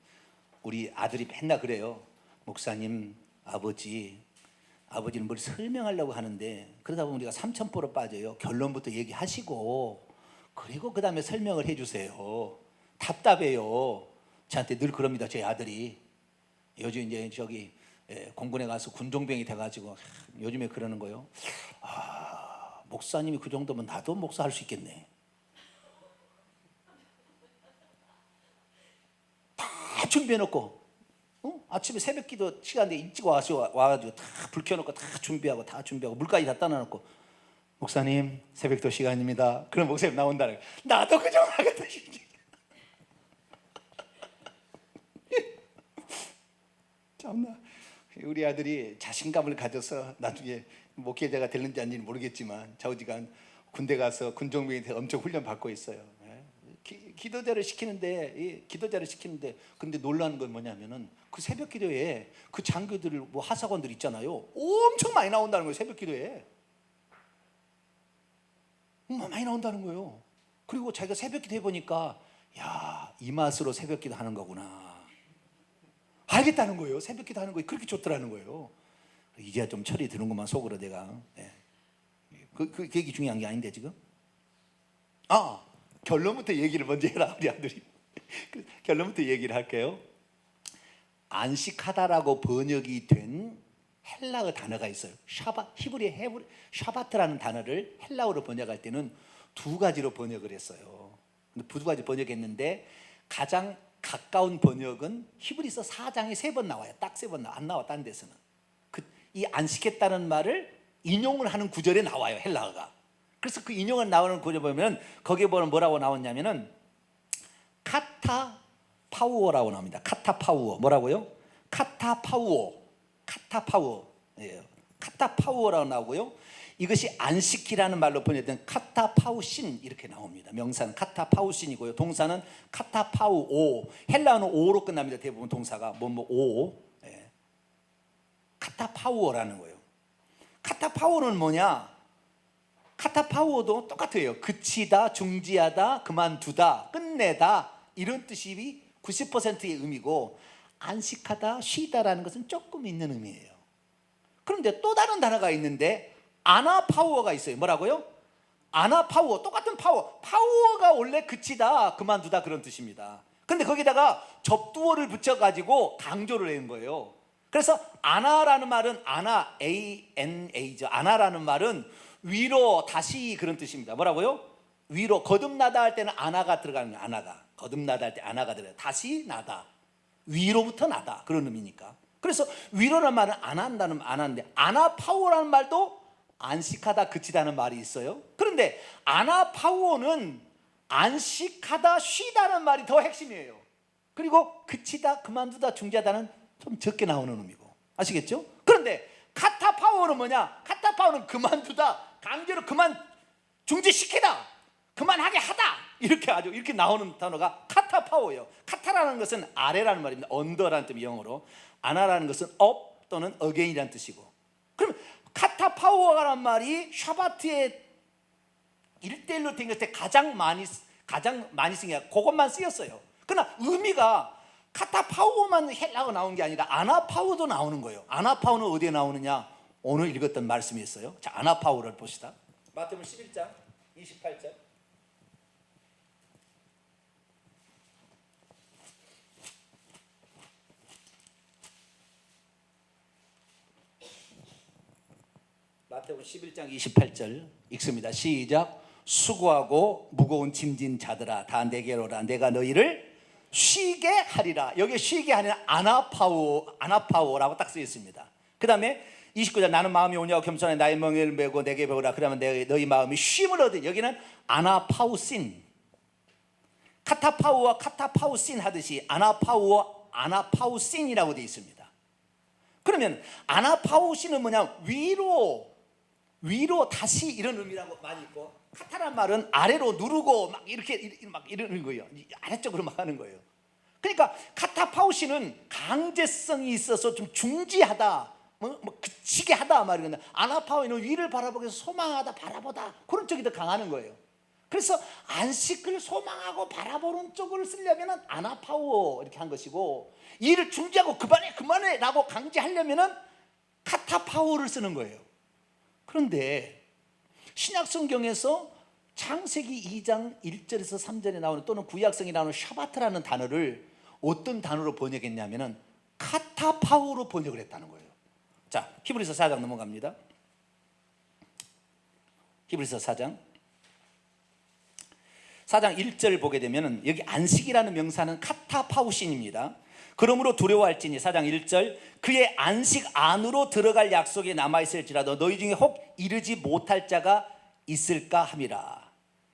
우리 아들이 맨날 그래요. 목사님, 아버지는 뭘 설명하려고 하는데 그러다 보면 우리가 삼천포로 빠져요. 결론부터 얘기하시고 그리고 그 다음에 설명을 해주세요. 답답해요. 저한테 늘 그럽니다. 제 아들이 요즘 이제 공군에 가서 군종병이 돼가지고 요즘에 그러는 거예요. 목사님이 그 정도면 나도 목사할 수 있겠네. 다 준비해놓고 아침에 새벽기도 시간에 일찍 와가지고 다 불 켜놓고 다 준비하고 물까지 다 따놔놓고, 목사님 새벽도 시간입니다. 그럼 목사님 나온다는 거예요. 나도 그저 하거든. 참나, 우리 아들이 자신감을 가져서 나중에 목회자가 되는지 아닌지 모르겠지만 좌우지간 군대 가서 군종병에 대해 엄청 훈련 받고 있어요. 기도자를 시키는데 근데 놀라는 건 뭐냐면은 그 새벽 기도에 그 장교들 하사관들 있잖아요. 엄청 많이 나온다는 거예요. 새벽 기도에 많이 나온다는 거예요. 그리고 자기가 새벽 기도 해보니까 이 맛으로 새벽 기도 하는 거구나 알겠다는 거예요. 새벽 기도 하는 거 그렇게 좋더라는 거예요. 이제야 좀 철이 드는구만 속으로 내가. 그 얘기 중요한 게 아닌데 지금. 결론부터 얘기를 먼저 해라 우리 아들이. 결론부터 얘기를 할게요. 안식하다라고 번역이 된 헬라어 단어가 있어요. 히브리의 샤바트라는 단어를 헬라어로 번역할 때는 두 가지로 번역을 했어요. 두 가지 번역했는데 가장 가까운 번역은 히브리서 4장에 3번 나와요. 딱 3번 안 나와 딴 데서는. 이 안식했다는 말을 인용을 하는 구절에 나와요. 헬라어가. 그래서 그 인용을 나오는 구절 보면 거기에 보면 뭐라고 나왔냐면은 카타파우어라고 나옵니다. 카타파우어. 뭐라고요? 카타파우어. 예. 카타파우어라고 나오고요. 이것이 안식이라는 말로 번역된 카타파우신 이렇게 나옵니다. 명사는 카타파우신이고요. 동사는 카타파우오. 헬라어는 오로 끝납니다. 대부분 동사가 오. 예. 카타파우어라는 거예요. 카타파우어는 뭐냐? 카타파우어도 똑같아요. 그치다, 중지하다, 그만두다, 끝내다 이런 뜻이 90%의 의미고, 안식하다, 쉬다라는 것은 조금 있는 의미예요. 그런데 또 다른 단어가 있는데 아나파우어가 있어요. 뭐라고요? 아나파우어. 똑같은 파우어가 원래 그치다, 그만두다 그런 뜻입니다. 근데 거기다가 접두어를 붙여가지고 강조를 한 거예요. 그래서 아나라는 말은 ANA죠. 아나라는 말은 위로, 다시 그런 뜻입니다. 뭐라고요? 위로, 거듭나다 할 때는 아나가 들어가는 거예요. 아나가. 거듭나다 할 때 아나가 들어가요. 다시 나다. 위로부터 나다. 그런 의미니까. 그래서 위로라는 말은 안 한다는 안 하는데, 아나파우어라는 말도 안식하다, 그치다는 말이 있어요. 그런데 아나파우어는 안식하다, 쉬다는 말이 더 핵심이에요. 그리고 그치다, 그만두다, 중지하다는 좀 적게 나오는 의미고. 아시겠죠? 그런데 카타파우어는 뭐냐? 카타파우어는 그만두다, 강제로 그만 중지시키다, 그만하게 하다, 이렇게 아주 이렇게 나오는 단어가 카타파우어예요. 카타라는 것은 아래라는 말입니다. 언더라는 뜻이 영어로. 아나라는 것은 up 또는 again이라는 뜻이고. 그러면 카타파우어라는 말이 샤바트에 1대1로 댕길 때 가장 많이 쓴 게 그것만 쓰였어요. 그러나 의미가 카타파우어만 헬라어 나온 게 아니라 아나파우어도 나오는 거예요. 아나파우어는 어디에 나오느냐? 오늘 읽었던 말씀이 있어요. 자, 아나파우어를 봅시다. 마태복음 11장 28절. 마태복음 11장 28절 읽습니다. 시작. 수고하고 무거운 짐진 자들아 다 내게로 오라. 내가 너희를 쉬게 하리라. 여기 쉬게 하는 아나파우어라고 딱 쓰여 있습니다. 그 다음에 29절. 나는 마음이 온유하고 겸손해 나의 멍에를 메고 내게 배우라. 그러면 너희 마음이 쉼을 얻으리. 여기는 아나파우신. 카타파우어 카타파우신 하듯이 아나파우어 아나파우신이라고 되어 있습니다. 그러면 아나파우신은 뭐냐? 위로 다시 이런 의미라고 많이 있고, 카타란 말은 아래로 누르고 막 이렇게 막 이러는 거예요. 아래쪽으로 막 하는 거예요. 그러니까 카타파우신은 강제성이 있어서 좀 중지하다, 뭐 그치게 하다 말이거든요. 아나파우는 위를 바라보기 위해서 소망하다, 바라보다 그런 쪽이 더 강하는 거예요. 그래서 안식을 소망하고 바라보는 쪽을 쓰려면 아나파우어 이렇게 한 것이고, 일을 중지하고 그만해 라고 강제하려면 카타파우어를 쓰는 거예요. 그런데 신약 성경에서 창세기 2장 1절에서 3절에 나오는, 또는 구약성에 나오는 샤바트라는 단어를 어떤 단어로 번역했냐면은 카타파우어로 번역을 했다는 거예요. 자, 히브리서 4장 넘어갑니다. 히브리서 4장 1절 보게 되면은 여기 안식이라는 명사는 카타파우신입니다. 그러므로 두려워할지니 4장 1절. 그의 안식 안으로 들어갈 약속이 남아있을지라도 너희 중에 혹 이르지 못할 자가 있을까 함이라.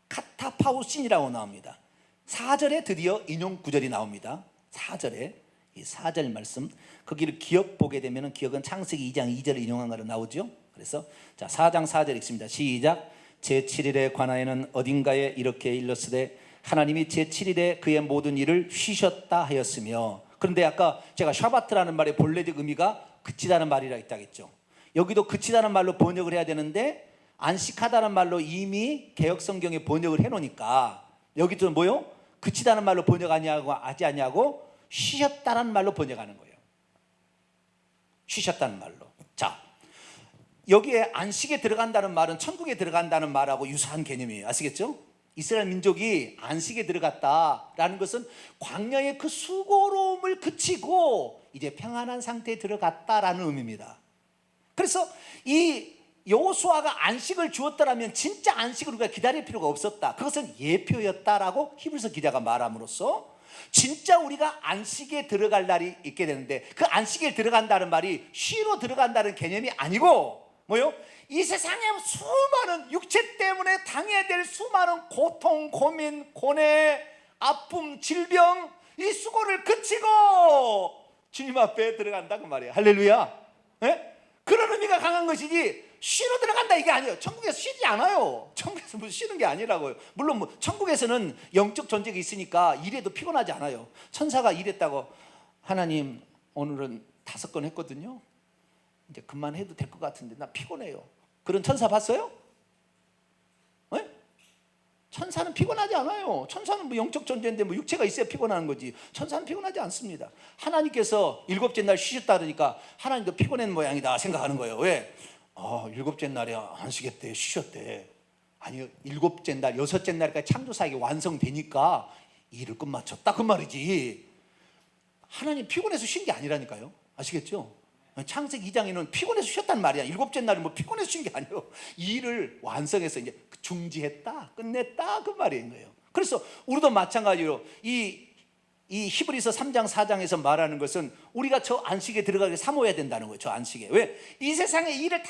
카타파우신이라고 나옵니다. 4절에 드디어 인용 구절이 나옵니다. 4절에 이 4절 말씀, 거기를 기억 보게 되면 기억은 창세기 2장 2절을 인용한 거로 나오죠. 그래서 자, 4장 4절 읽습니다. 시작. 제7일에 관하여는 어딘가에 이렇게 일렀으되 하나님이 제7일에 그의 모든 일을 쉬셨다 하였으며. 그런데 아까 제가 샤바트라는 말의 본래적 의미가 그치다는 말이라 했다겠죠. 여기도 그치다는 말로 번역을 해야 되는데 안식하다는 말로 이미 개역성경에 번역을 해놓으니까 여기도 뭐요? 그치다는 말로 번역하지 않냐고 쉬셨다는 말로 번역하는 거예요. 쉬셨다는 말로. 자, 여기에 안식에 들어간다는 말은 천국에 들어간다는 말하고 유사한 개념이에요. 아시겠죠? 이스라엘 민족이 안식에 들어갔다라는 것은 광야의 그 수고로움을 그치고 이제 평안한 상태에 들어갔다라는 의미입니다. 그래서 이 여호수아가 안식을 주었다라면 진짜 안식을 우리가 기다릴 필요가 없었다. 그것은 예표였다라고 히브리서 기자가 말함으로써 진짜 우리가 안식에 들어갈 날이 있게 되는데, 그 안식에 들어간다는 말이 쉬러 들어간다는 개념이 아니고 뭐요? 이 세상에 수많은 육체 때문에 당해야 될 수많은 고통, 고민, 고뇌, 아픔, 질병, 이 수고를 그치고 주님 앞에 들어간다 그 말이에요. 할렐루야. 예? 그런 의미가 강한 것이지 쉬러 들어간다 이게 아니에요. 천국에서 쉬지 않아요. 천국에서 무슨 쉬는 게 아니라고요. 물론 뭐 천국에서는 영적 존재가 있으니까 일해도 피곤하지 않아요. 천사가 일했다고 하나님 오늘은 5건 했거든요. 이제 그만해도 될 것 같은데 나 피곤해요. 그런 천사 봤어요? 네? 천사는 피곤하지 않아요. 천사는 뭐 영적 존재인데 뭐 육체가 있어야 피곤한 거지. 천사는 피곤하지 않습니다. 하나님께서 7째 날 쉬셨다 그러니까 하나님도 피곤한 모양이다 생각하는 거예요. 왜? 7째 날에 안식했대, 쉬셨대. 아니요, 7째 날, 6째 날까지 창조사역이 완성되니까 일을 끝마쳤다 그 말이지. 하나님 피곤해서 쉰 게 아니라니까요. 아시겠죠? 창세기 2장에는 피곤해서 쉬었단 말이야. 7째 날은 뭐 피곤해서 쉰 게 아니에요. 일을 완성해서 이제 중지했다, 끝냈다 그 말인 거예요. 그래서 우리도 마찬가지로 이 히브리서 3장 4장에서 말하는 것은 우리가 저 안식에 들어가게 사모해야 된다는 거예요. 저 안식에. 왜? 이 세상의 일을 다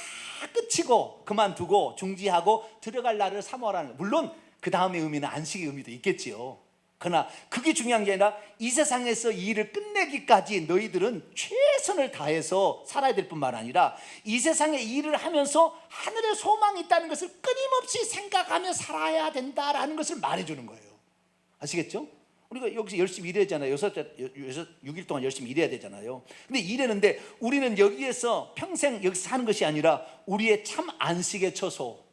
끝이고 그만두고 중지하고 들어갈 날을 사모하라는 거예요. 물론 그 다음의 의미는 안식의 의미도 있겠지요. 그러나 그게 중요한 게 아니라 이 세상에서 이 일을 끝내기까지 너희들은 최선을 다해서 살아야 될 뿐만 아니라 이 세상의 일을 하면서 하늘의 소망이 있다는 것을 끊임없이 생각하며 살아야 된다라는 것을 말해주는 거예요. 아시겠죠? 우리가 여기서 열심히 일해야 되잖아요. 6일 동안 열심히 일해야 되잖아요. 근데 일하는데 우리는 여기에서 평생 여기서 사는 것이 아니라 우리의 참 안식의 처소,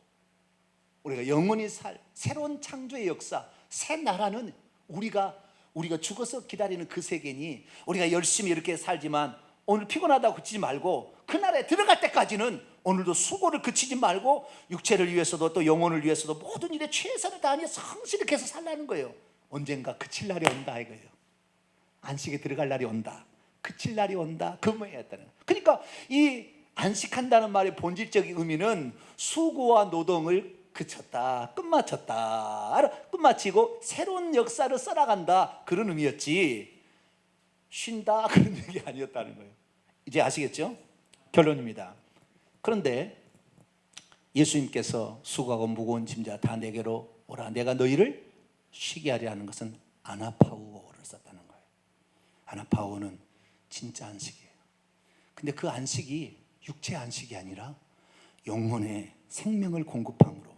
우리가 영원히 살 새로운 창조의 역사, 새 나라는 우리가 죽어서 기다리는 그 세계니 우리가 열심히 이렇게 살지만 오늘 피곤하다고 그치지 말고 그 나라에 들어갈 때까지는 오늘도 수고를 그치지 말고 육체를 위해서도 또 영혼을 위해서도 모든 일에 최선을 다하며 성실히 계속 살라는 거예요. 언젠가 그칠 날이 온다 이거예요. 안식에 들어갈 날이 온다, 그칠 날이 온다, 근무해야겠다는. 그러니까 이 안식한다는 말의 본질적인 의미는 수고와 노동을 그쳤다, 끝마치고 새로운 역사를 써나간다 그런 의미였지 쉰다 그런 얘기 아니었다는 거예요. 이제 아시겠죠? 결론입니다. 그런데 예수님께서 수고하고 무거운 짐자 다 내게로 오라 내가 너희를 쉬게 하려 하는 것은 아나파우어를 썼다는 거예요. 아나파우어는 진짜 안식이에요. 근데 그 안식이 육체 안식이 아니라 영혼의 생명을 공급함으로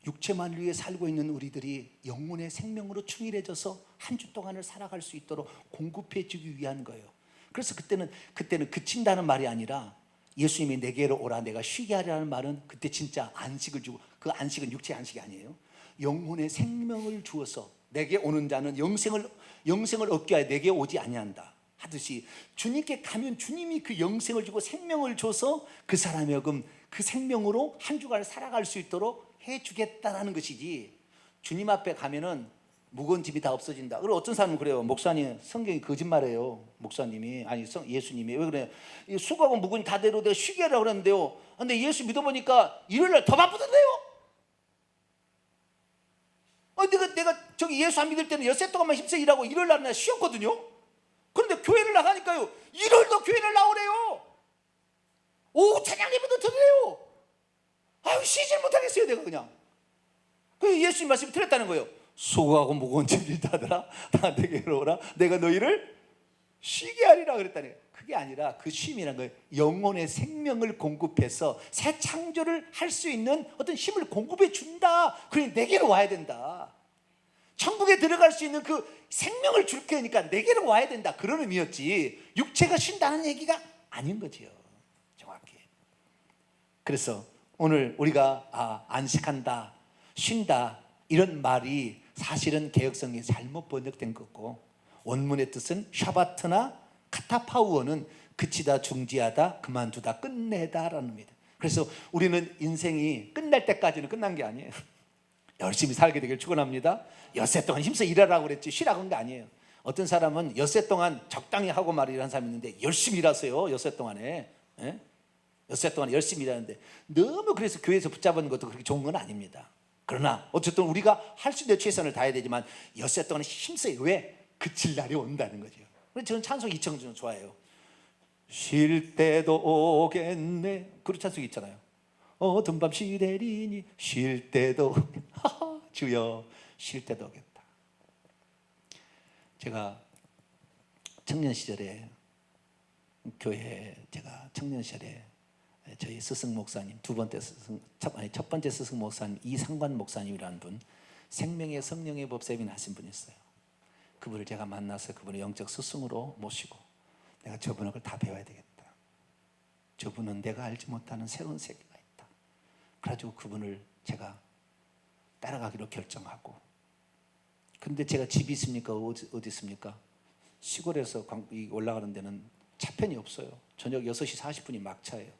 육체만 위해 살고 있는 우리들이 영혼의 생명으로 충실해져서 한 주 동안을 살아갈 수 있도록 공급해 주기 위한 거예요. 그래서 그때는 그친다는 말이 아니라 예수님이 내게로 오라 내가 쉬게 하려는 말은 그때 진짜 안식을 주고, 그 안식은 육체의 안식이 아니에요. 영혼의 생명을 주어서 내게 오는 자는 영생을 얻게 하여 내게 오지 아니한다 하듯이 주님께 가면 주님이 그 영생을 주고 생명을 줘서 그 사람의 요금 그 생명으로 한 주간을 살아갈 수 있도록 해주겠다라는 것이지, 주님 앞에 가면은 무거운 짐이 다 없어진다. 그리고 어떤 사람은 그래요. 목사님 성경이 거짓말해요. 목사님이 아니 예수님이 왜 그래요? 수고하고 무거운 다 대로 내가 쉬게 하라고 그랬는데요. 근데 예수 믿어보니까 일요일날 더 바쁘던데요. 내가 저기 예수 안 믿을 때는 엿새 동안만 힘써 일하고 일요일날 나 쉬었거든요. 그런데 교회를 나가니까요 일요일도 교회를 나오래요. 오후 찬양 예배도 들으래요. 아유 쉬질 못하겠어요 내가 그냥. 그 예수님 말씀이 틀렸다는 거예요. 수고하고 무거운 짐을 다들아 다 내게로 오라 내가 너희를 쉬게 하리라 그랬다는 거예요. 그게 아니라 그 쉼이라는 거예요. 영혼의 생명을 공급해서 새 창조를 할 수 있는 어떤 힘을 공급해 준다. 그러니 내게로 와야 된다. 천국에 들어갈 수 있는 그 생명을 줄 거니까 내게로 와야 된다 그런 의미였지 육체가 쉰다는 얘기가 아닌 거지요. 정확히. 그래서 오늘 우리가 안식한다, 쉰다 이런 말이 사실은 개역성에 잘못 번역된 거고 원문의 뜻은 샤바트나 카타파우어는 그치다, 중지하다, 그만두다, 끝내다라는 의미다. 그래서 우리는 인생이 끝날 때까지는 끝난 게 아니에요. 열심히 살게 되길 축원합니다. 엿새 동안 힘써 일하라고 그랬지 쉬라고 한 게 아니에요. 어떤 사람은 엿새 동안 적당히 하고 말을 일하는 사람이 있는데 열심히 일하세요. 엿새 동안에 엿새 동안 열심히 일하는데 너무 그래서 교회에서 붙잡은 것도 그렇게 좋은 건 아닙니다. 그러나 어쨌든 우리가 할 수 있는 최선을 다해야 되지만 엿새 동안 힘써요. 왜? 그칠 날이 온다는 거죠. 그래서 저는 찬송 2청 좋아해요. 쉴 때도 오겠네. 그런 찬송이 있잖아요. 어두운 밤 시래리니 쉴 때도 주여 쉴 때도 오겠다. 제가 청년 시절에 교회 제가 청년 시절에 저희 스승 목사님 첫 번째 스승 목사님 이상관 목사님이라는 분 생명의 성령의 법 세미나 하신 분이 있어요. 그분을 제가 만나서 그분을 영적 스승으로 모시고 내가 저분을 다 배워야 되겠다. 저분은 내가 알지 못하는 새로운 세계가 있다. 그래가지고 그분을 제가 따라가기로 결정하고, 근데 제가 집이 있습니까? 어디 있습니까? 시골에서 올라가는 데는 차편이 없어요. 저녁 6시 40분이 막차예요.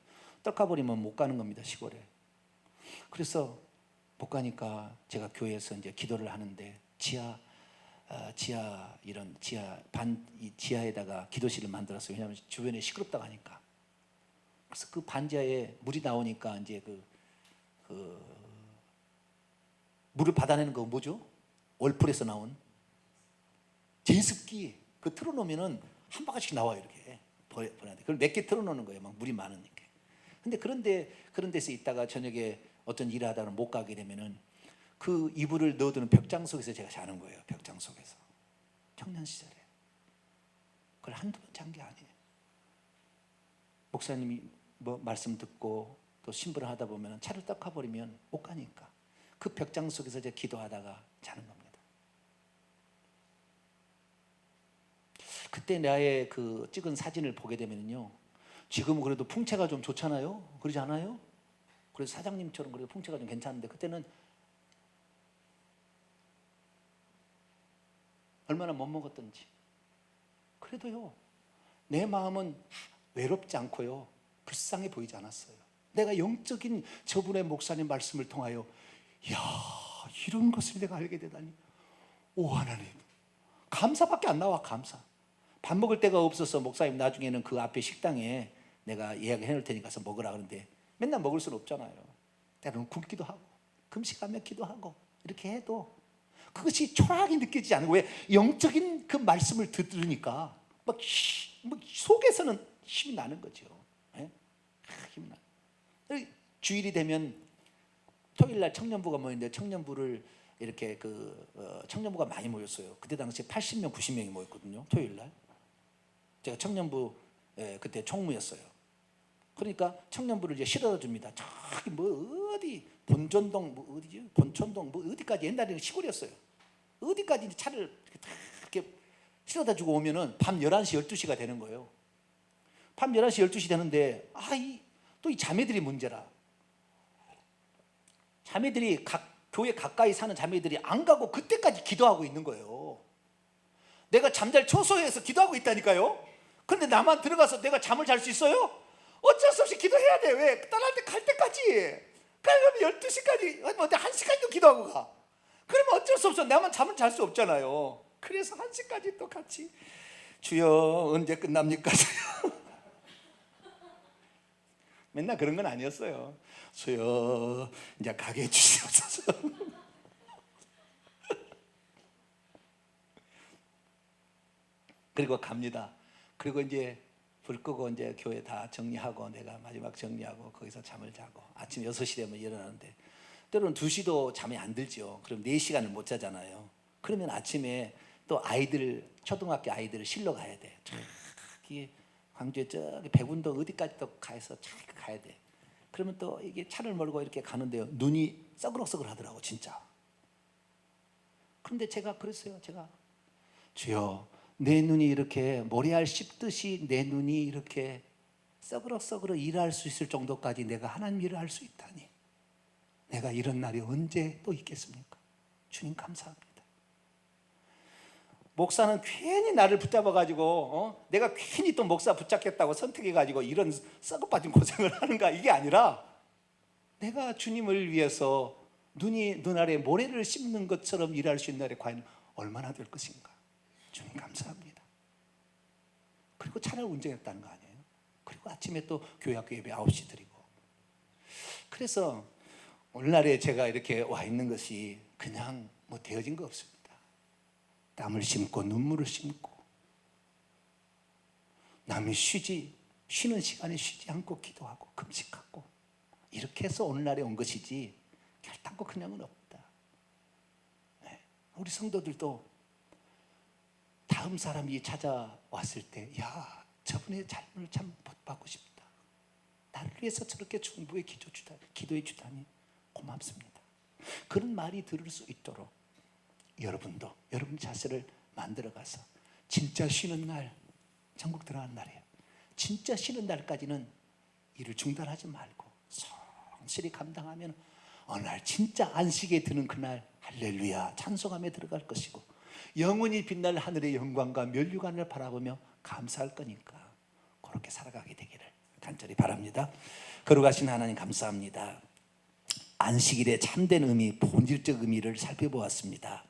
떡가버리면 못 가는 겁니다, 시골에. 그래서 못 가니까 제가 교회에서 이제 기도를 하는데 지하에다가 기도실을 만들었어요. 왜냐하면 주변에 시끄럽다고 하니까. 그래서 그 반지하에 물이 나오니까 이제 그 물을 받아내는 거 뭐죠? 월풀에서 나온 제습기 그 틀어놓으면은 한 바가지씩 나와요. 이렇게 보내는데 그걸 몇 개 틀어놓는 거예요. 막 물이 많으니까. 근데 그런 데서 있다가 저녁에 어떤 일을 하다가 못 가게 되면은 그 이불을 넣어두는 벽장 속에서 제가 자는 거예요. 벽장 속에서. 청년 시절에. 그걸 한두 번 잔 게 아니에요. 목사님이 뭐 말씀 듣고 또 신부를 하다 보면 차를 딱 가버리면 못 가니까 그 벽장 속에서 제가 기도하다가 자는 겁니다. 그때 나의 그 찍은 사진을 보게 되면요, 지금은 그래도 풍채가 좀 좋잖아요. 그러지 않아요? 그래서 사장님처럼 그래도 풍채가 좀 괜찮은데 그때는 얼마나 못 먹었던지. 그래도요, 내 마음은 외롭지 않고요, 불쌍해 보이지 않았어요. 내가 영적인 저분의 목사님 말씀을 통하여 이야, 이런 것을 내가 알게 되다니. 오 하나님, 감사밖에 안 나와. 감사. 밥 먹을 데가 없어서 목사님 나중에는 그 앞에 식당에 내가 예약해 놓을 테니까 가서 먹으라 그러는데 맨날 먹을 수는 없잖아요. 때로는 굶기도 하고 금식하며 기도하고 이렇게 해도 그것이 초라하게 느껴지지 않고, 왜? 영적인 그 말씀을 들으니까 막 속에서는 힘이 나는 거죠. 네? 힘이 나. 주일이 되면 토요일날 청년부가 모였는데 청년부를 이렇게 청년부가 많이 모였어요. 그때 당시에 80명, 90명이 모였거든요. 토요일날. 제가 청년부 그때 총무였어요. 그러니까 청년부를 이제 실어다 줍니다. 저기 뭐 어디 본전동 뭐 어디죠? 본천동 뭐 어디까지, 옛날에는 시골이었어요. 어디까지 이제 차를 이렇게 실어다 주고 오면은 밤 11시, 12시가 되는 거예요. 밤 11시, 12시 되는데 또 이 자매들이 문제라. 자매들이 교회 가까이 사는 자매들이 안 가고 그때까지 기도하고 있는 거예요. 내가 잠잘 초소에서 기도하고 있다니까요. 그런데 나만 들어가서 내가 잠을 잘 수 있어요? 어쩔 수 없이 기도해야 돼. 왜? 떠날 때 갈 때까지. 그러면 12시까지, 뭐 1시까지도 기도하고 가. 그러면 어쩔 수 없어. 나만 잠은 잘 수 없잖아요. 그래서 1시까지 또 같이 주여 언제 끝납니까? 맨날 그런 건 아니었어요. 주여 이제 가게 해주시옵소서. 그리고 갑니다. 그리고 이제 불 끄고 이제 교회 다 정리하고 내가 마지막 정리하고 거기서 잠을 자고 아침 6시 되면 일어나는데 때로는 2시도 잠이 안 들죠. 그럼 4시간을 못 자잖아요. 그러면 아침에 또 초등학교 아이들을 실러 가야 돼. 저기 광주에 저기 백운동 어디까지 또 가서 가야 돼. 그러면 또 이게 차를 몰고 이렇게 가는데요, 눈이 써그럭써그럭 하더라고 진짜. 그런데 제가 그랬어요. 제가 주여, 내 눈이 이렇게 모래알 씹듯이 내 눈이 이렇게 써그럭써그럭 일할 수 있을 정도까지 내가 하나님 일을 할 수 있다니, 내가 이런 날이 언제 또 있겠습니까? 주님 감사합니다. 목사는 괜히 나를 붙잡아가지고 내가 괜히 또 목사 붙잡겠다고 선택해가지고 이런 썩어빠진 고생을 하는가, 이게 아니라 내가 주님을 위해서 눈 아래 모래를 씹는 것처럼 일할 수 있는 날에 과연 얼마나 될 것인가. 주님 감사합니다. 그리고 차를 운전했다는 거 아니에요? 그리고 아침에 또 교회 학교 예배 9시 드리고. 그래서 오늘날에 제가 이렇게 와 있는 것이 그냥 뭐 되어진 거 없습니다. 땀을 심고 눈물을 심고, 남이 쉬는 시간에 쉬지 않고 기도하고 금식하고 이렇게 해서 오늘날에 온 것이지 결단코 그냥은 없다. 우리 성도들도 다음 사람이 찾아왔을 때, 야, 저분의 삶을 참 복받고 싶다. 나를 위해서 저렇게 중보에 기도해 주다니 고맙습니다. 그런 말이 들을 수 있도록 여러분도 여러분 자세를 만들어가서 진짜 쉬는 날, 천국 들어가는 날이에요. 진짜 쉬는 날까지는 일을 중단하지 말고 성실히 감당하면 어느 날 진짜 안식에 드는 그날 할렐루야 찬송하며 들어갈 것이고, 영원히 빛날 하늘의 영광과 면류관을 바라보며 감사할 거니까 그렇게 살아가게 되기를 간절히 바랍니다. 거룩하신 하나님 감사합니다. 안식일의 참된 의미, 본질적 의미를 살펴보았습니다.